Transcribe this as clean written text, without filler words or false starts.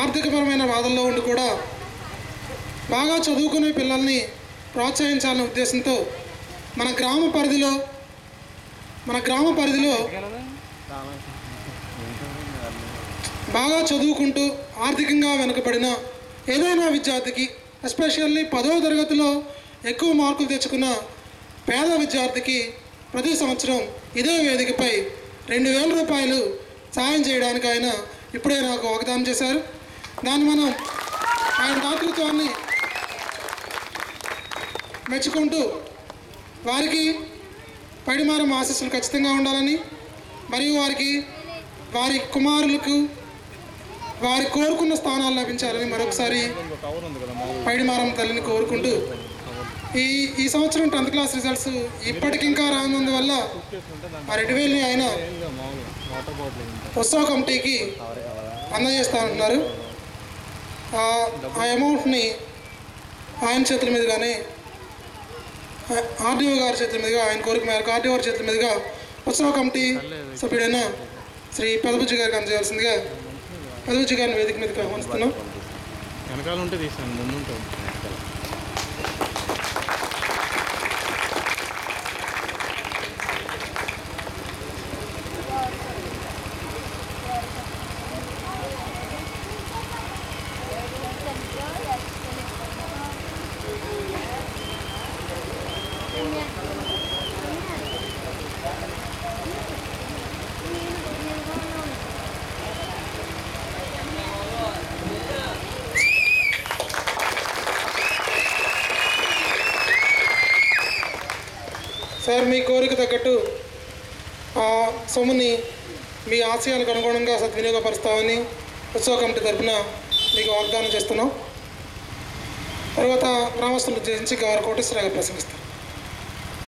ఆర్థికపరమైన బాధల్లో ఉండి కూడా బాగా చదువుకునే పిల్లల్ని ప్రోత్సహించాలనే ఉద్దేశంతో మన గ్రామ పరిధిలో బాగా చదువుకుంటూ ఆర్థికంగా వెనుకబడిన ఏదైనా విద్యార్థికి, ఎస్పెషల్లీ 10వ తరగతిలో ఎక్కువ మార్కులు తెచ్చుకున్న పేద విద్యార్థికి ప్రతి సంవత్సరం ఇదే వేదికపై 2000 రూపాయలు సాయం చేయడానికి ఆయన ఇప్పుడే నాకు వాగ్దానం చేశారు. దాన్ని మనం ఆయన దాతృత్వాన్ని మెచ్చుకుంటూ వారికి పైడిమారం ఆశీస్సులు ఖచ్చితంగా ఉండాలని, మరియు వారి కుమారులకు వారి కోరుకున్న స్థానాలు లభించాలని మరొకసారి పైడిమారం తల్లిని కోరుకుంటూ, ఈ సంవత్సరం 10th క్లాస్ రిజల్ట్స్ ఇప్పటికింకా రానందువల్ల ఆ 2000ని ఆయన ఉత్సవ కమిటీకి అందజేస్తానంటున్నారు. ఆ అమౌంట్ని ఆయన చేతుల మీదుగానే, ఆర్డీఓ గారి చేతుల మీదుగా, ఆయన కోరిక మేరకు ఆర్డీఓ గారి చేతుల మీదుగా ఉత్సవ కమిటీ సభ్యుడైన శ్రీ పెదబుజ్జి గారికి అందజేయాల్సిందిగా పెదబుజ్జి గారిని వేదిక మీదకి ఆహ్వానిస్తున్నాం. వెనకాల ఉంటే తీసాను, ముందు ఉంటుంది. సార్, మీ కోరిక తగ్గట్టు ఆ సొమ్ముని మీ ఆశయాలకు అనుగుణంగా సద్వినియోగపరుస్తామని ఉత్సవ కమిటీ తరఫున మీకు వాగ్దానం చేస్తున్నాం. తర్వాత గ్రామస్తులు జయించి గారు కోటేశ్వరరావు ప్రసంగిస్తారు.